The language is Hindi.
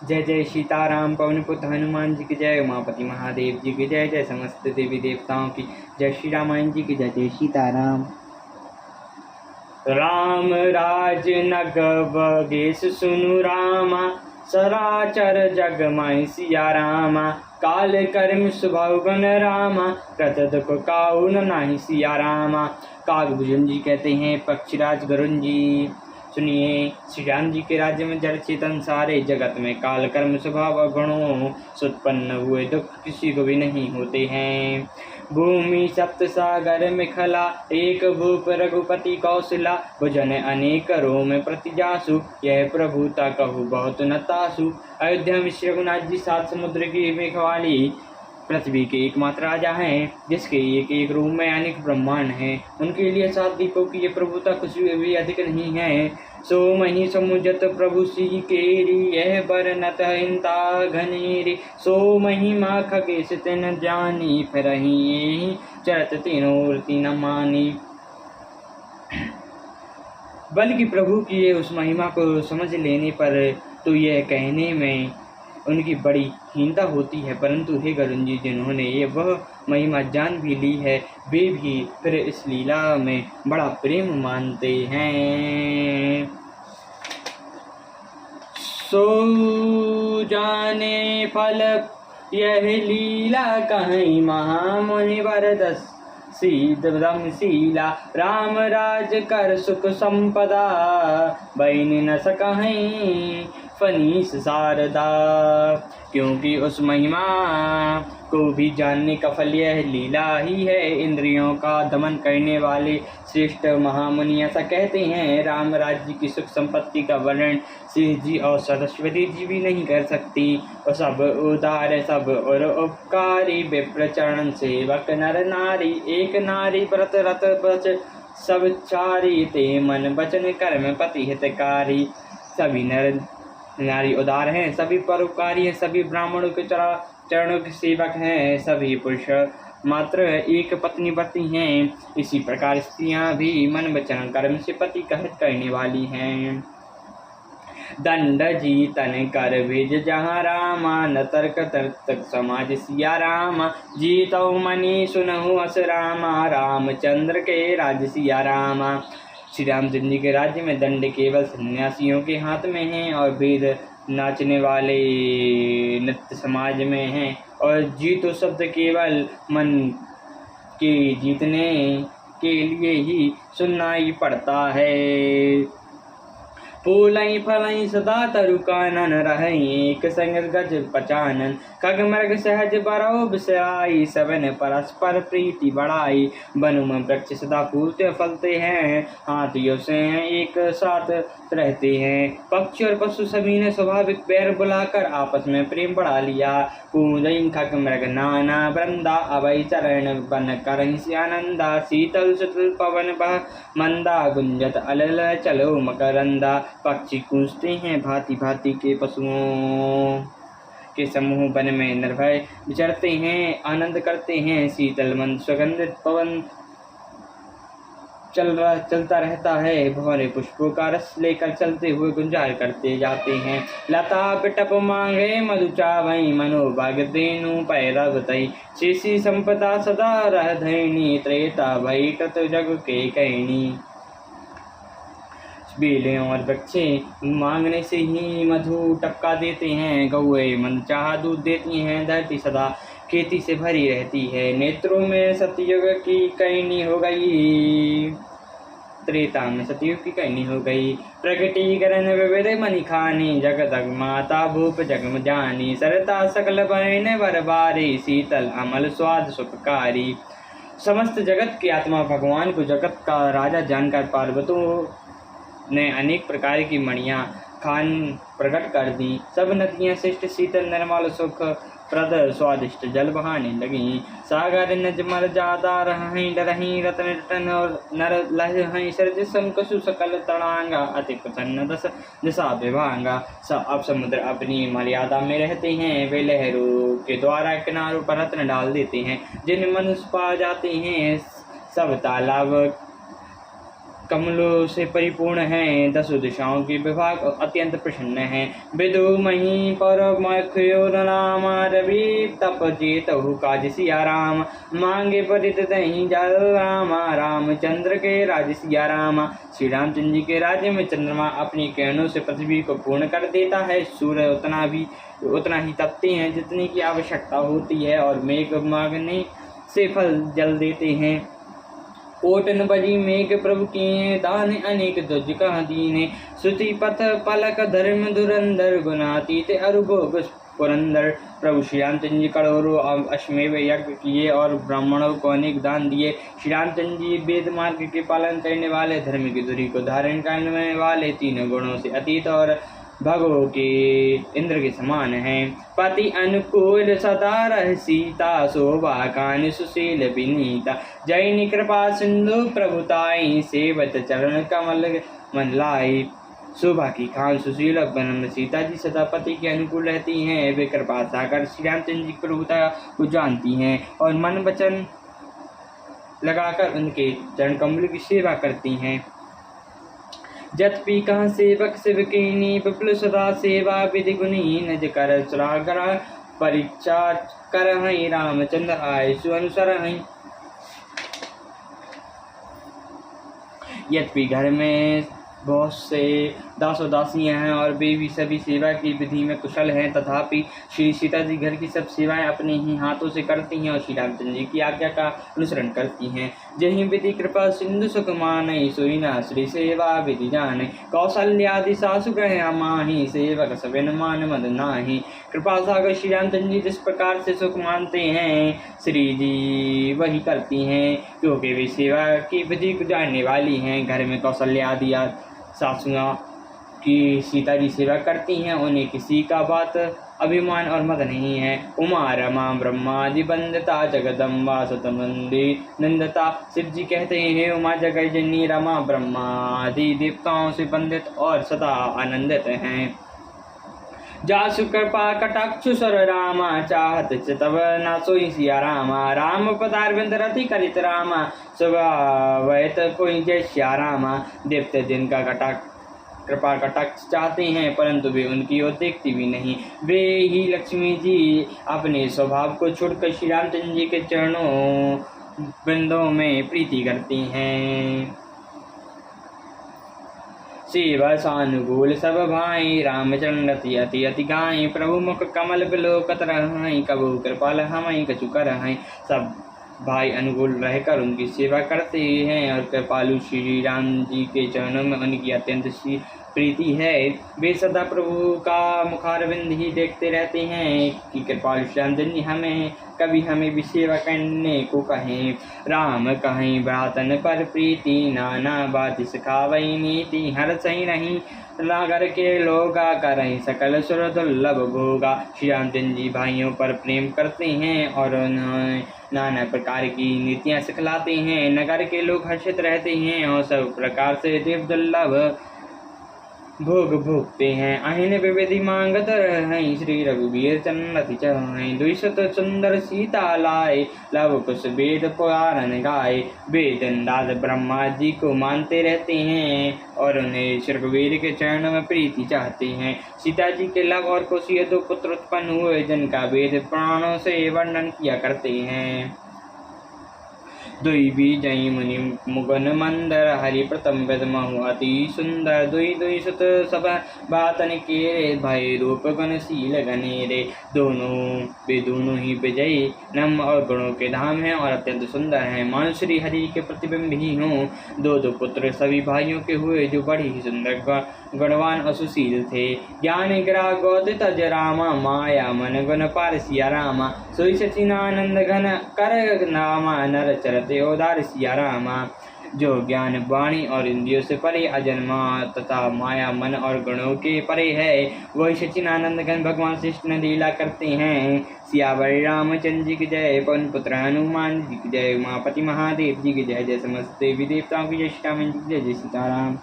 जय जय सीताराम। पवन पुत्र हनुमान जी की जय। उमापति महादेव जी की जय। जय समस्त देवी देवताओं की जय। श्री रामायण जी की जय। जय सीताराम। राम राज नग बगेश सुनु रामा, सराचर जग माहि सिया रामा। काल कर्म स्वभाव गुण रामा, कृत दुख काहू न नाहि सिया रामा। कागभुजन जी कहते हैं पक्षीराज गरुण जी। सुनिए, श्री राम जी के राज्य में जड़ चेतन सारे जगत में काल कर्म स्वभाव गुणों से उत्पन्न हुए दुख किसी को भी नहीं होते हैं। भूमि सप्त सागर में खला, एक भूप रघुपति कौशला। भुजन अनेक रोम प्रतिजासु, यह प्रभुता कहु बहुत न तासु। अयोध्या में श्री रघुनाथ जी 7 समुद्र की मेघ वाली पृथ्वी के एकमात्र राजा हैं, जिसके एक एक रूप में अनेक ब्रह्मांड हैं। उनके लिए 7 दीपों की ये प्रभुता कुछ भी अधिक नहीं है। सो मही समुझत प्रभु सिंह केरी, यह बरनत हिंता घनेरी। सो महिमा खगेश तिन जानी, फिरहि चरत तीनों तीन मानी। बल्कि प्रभु की उस महिमा को समझ लेने पर तो यह कहने में उनकी बड़ी हीनता होती है, परंतु हे गरुण जी, जिन्होंने ये वह महिमा जान भी ली है, वे भी फिर इस लीला में बड़ा प्रेम मानते हैं। सो जाने फल यह लीला कहीं, महामुनि वरदस सीला। राम राज कर सुख संपदा, बैन न सकहीं फनीस शारदा। क्योंकि उस महिमा को भी जानने का फल यह लीला ही है। इंद्रियों का दमन करने वाले श्रेष्ठ महामुनि ऐसा कहते हैं। राम राज्य की सुख संपत्ति का वर्णन सिंह जी और सरस्वती जी भी नहीं कर सकती। और सब उदार सब और उपकारी, विप्र चरण सेवक नर नारी। एक नारी व्रत रत बच सब चारी, ते मन वचन कर्म पति हितकारी। सभी नर नारी उदार हैं, सभी परोपकारी हैं, सभी ब्राह्मणों के चरणों के सेवक हैं, सभी पुरुष मात्र एक पत्नी व्रती हैं। इसी प्रकार स्त्रियां भी मन वचन कर्म से पति का हित करने वाली हैं। दंड जीतन कर भेज जहाँ रामा, न तर्क तर्क समाज सिया रामा। जीतो मनी सुनहु अस रामा, रामचंद्र के राज सिया रामा। श्री रामचंद्र जी के राज्य में दंड केवल सन्यासियों के हाथ में हैं, और वेद नाचने वाले नृत्य समाज में हैं, और जीतो शब्द केवल मन के जीतने के लिए ही सुनना ही पड़ता है। फूलई फलई सदा तरु कानन, रहई एक संग गज पचानन। खग मृग सहज बरौ बिसराई, सबन परस्पर प्रीति बढ़ाई। वन में वृक्ष सदा फूलते फलते हैं, हाथियों से एक साथ रहते हैं। पक्षी और पशु सभी ने स्वाभाविक पैर बुलाकर आपस में प्रेम बढ़ा लिया। कूंजई खग मृग नाना वृंदा, अभय चरण बन करहि आनंदा। शीतल सुतल पवन बह मंदा, गुंजत अलल चलो मकरंदा। पक्षी कूंजते हैं भांति भांति के पशुओं के समूह, वन में निर्भय विचरते हैं, आनंद करते हैं। शीतल मंद सुगंधित पवन चलता रहता है, भंवरे पुष्पों का रस लेकर चलते हुए गुंजार करते जाते हैं। लता पिटप मांगे मधु चावई, मनोभाग देनु पैरव तई। शेषी संपदा सदा रह धैनी, त्रेता भई कृत जग के कहनी। बेलें और वृक्षे मांगने से ही मधु टपका देते हैं, गौए मन चाहा दूध देती हैं। धरती सदा खेती से भरी रहती है, नेत्रों में सतयुग की कैनी हो गई। त्रेता में सतयुग की कैनी हो गई। प्रकटीकरण विविध मनि खानी, जगदग माता भूप जगम जानी। सरता सकल बरन बरबारी, शीतल अमल स्वाद सुखकारी। समस्त जगत की आत्मा भगवान को जगत का राजा जानकर पार्वतों ने अनेक प्रकार की मणियां खान प्रकट कर दी। सब नदियां शिष्ट शीतल निर्मल सुख प्रद स्वादिष्ट जल बहाने लगी। सागर नज मर जादा रहीं डरहीं, रतन रतन और नर लह सरज संकसु सकल तड़ांगा। अति प्रसन्न दस दिशा विभांगा। अब समुद्र अपनी मर्यादा में रहते हैं, वे लहरों के द्वारा किनारों पर रत्न डाल देते हैं। जिन मनुष्य पा जाते हैं, सब तालाब कमलों से परिपूर्ण हैं, 10 दिशाओं के विभाग अत्यंत प्रसन्न हैं। विदु मही पर मखयो राम रवि तप जेतहु काज सिया राम, मांगे परित दही जल रामा, रामचंद्र के राज सिया रामा। श्री रामचंद्र जी के राज्य में चंद्रमा अपनी किरणों से पृथ्वी को पूर्ण कर देता है, सूर्य उतना ही तपते हैं जितनी की आवश्यकता होती है, और मेघ मांगने से फल जल देते हैं। कोटन बजी मेघ प्रभु किए दान, अनेक दुज कह दीने, श्रुति पथ पलक धर्म धुरंधर, गुणातीत अरुभोग पुरंदर। प्रभु श्री रामचंद्र जी करोड़ों अश्वमेध यज्ञ किए और ब्राह्मणों को अनेक दान दिए। श्री रामचंद्र जी वेद मार्ग के पालन करने वाले, धर्म की धुरी को धारण करने वाले, तीनों गुणों से अतीत और भगवों के इंद्र के समान हैं। पति अनुकूल सदा रह सीता, शोभा कान सुशील विनीता, जैन कृपा सिंधु प्रभुताई, सेवत चरण कमल मन लाई। शोभा की खान सुशील बनम सीता जी सदा पति के अनुकूल रहती हैं, वे कृपा सागर श्री रामचंद्र जी प्रभुता को जानती हैं और मन वचन लगाकर उनके चरण कमल की सेवा करती हैं। जत पी कहाँ सेवक सेवकिनी, विपुल सदा सेवा विधि गुणी, नज कर सुरागर परीक्षा कर हई, रामचंद्र आय सुअनुसर हई। यद्यपि घर में बहुत से दासों दासियां हैं और वे भी सभी सेवा की विधि में कुशल हैं, तथापि श्री सीता जी घर की सब सेवाएं अपने ही हाथों से करती हैं और श्री रामचंद्र जी की आज्ञा का अनुसरण करती हैं। जही विधि कृपा सिंधु सुख मानई, सोईना श्री सेवा विधि जाने, कौशल्यादि सासु ग्रह माही, सेवक सबिन मान मद नाही। कृपा सागर श्री रामचंद्र जी जिस प्रकार से सुख मानते हैं, श्री जी वही करती हैं, क्योंकि वे सेवा की विधि को जानने वाली हैं। घर में कौशल्यादि सासुआ की सीता जी सेवा करती हैं, उन्हें किसी का बात अभिमान और मद नहीं है। उमा रमा ब्रह्मादि वंदिता, जगदम्बा सतमंदी नंदता। शिव जी कहते हैं, उमा जगत जननी रमा ब्रह्मादि देवताओं से वंदित और सदा आनंदित हैं। जासु कृपा कटाक्षु सर रामा, चाहत चितव न सोई सिया रामा। राम पदारविंद रति करित रामा, स्वभावत कोई जय श्या रामा। देवते जिनका कृपा कटाक्ष चाहते हैं, परंतु वे उनकी ओर देखती भी नहीं। वे ही लक्ष्मी जी अपने स्वभाव को छोड़कर श्री रामचंद्र जी के चरणों बिंदों में प्रीति करती हैं। शिव सानुकूल सब भाई, रामचंद्र अति अति गाय। प्रभु मुख कमल बिलोकत रहई, कबू कृपाल हमई कछु करहई। सब भाई अनुकूल रहकर उनकी सेवा करते हैं और कृपालु श्री राम जी के चरणों में उनकी अत्यंत प्रीति है। वे सदा प्रभु का मुखारविंद ही देखते रहते हैं कि कृपालु श्री रामचंद्र जी कभी हमें भी सेवा करने को कहें। राम कहीं भ्रातन पर प्रीति, नाना बात सिखावई नीति। हर सही नहीं नागर के लोगा, करहीं सकल सुर दुर्लभ भोगा। श्री रामचंद्र जी भाइयों पर प्रेम करते हैं और उन्हें नाना प्रकार की नीतियाँ सिखलाते हैं। नगर के लोग हर्षित रहते हैं और सब प्रकार से देव दुर्लभ भोग भोगते हैं। अहिन विविधि मांगत रहें, श्री रघुवीर चंद्र चढ़ें। द्विशत सुंदर सीता लाए, लव कुश वेद पुराण गाए। वेद दाद ब्रह्मा जी को मानते रहते हैं और उन्हें श्री रघुवीर के चरणों में प्रीति चाहते हैं। सीता जी के लव और कुश ये 2 पुत्र उत्पन्न हुए, जिनका वेद पुराणों से वर्णन किया करते हैं। दुई भी जई मुनि मुगन मंदर, हरि प्रथम विदमहु अति सुंदर। दुई दुई सुत सब बातन के, भय रूप गणशील घनेरे। वे दोनों ही विजयी नम और गुणों के धाम हैं और अत्यंत सुंदर हैं, मानो श्री हरि के प्रतिबिंब ही हों। 2 पुत्र सभी भाइयों के हुए, जो बड़ी ही सुंदर गुणवान और सुशील थे। ज्ञान गिरा गौत तज रामा, माया मन गुण पार सिया रामा। सोई सचिनानंद घन कर नामा, नर चरते उदार सिया रामा। जो ज्ञान वाणी और इंद्रियों से परे, अजन्मा तथा माया मन और गुणों के परे है, वही सचिनानंद घन भगवान कृष्ण लीला करते हैं। सियावर रामचंद्र जी की जय, पवन पुत्र हनुमान जी की जय, उमापति महादेव जी की जय। जय समस्त देवी देवताओं की जय, श्री राम जी की जय। जय सीताराम।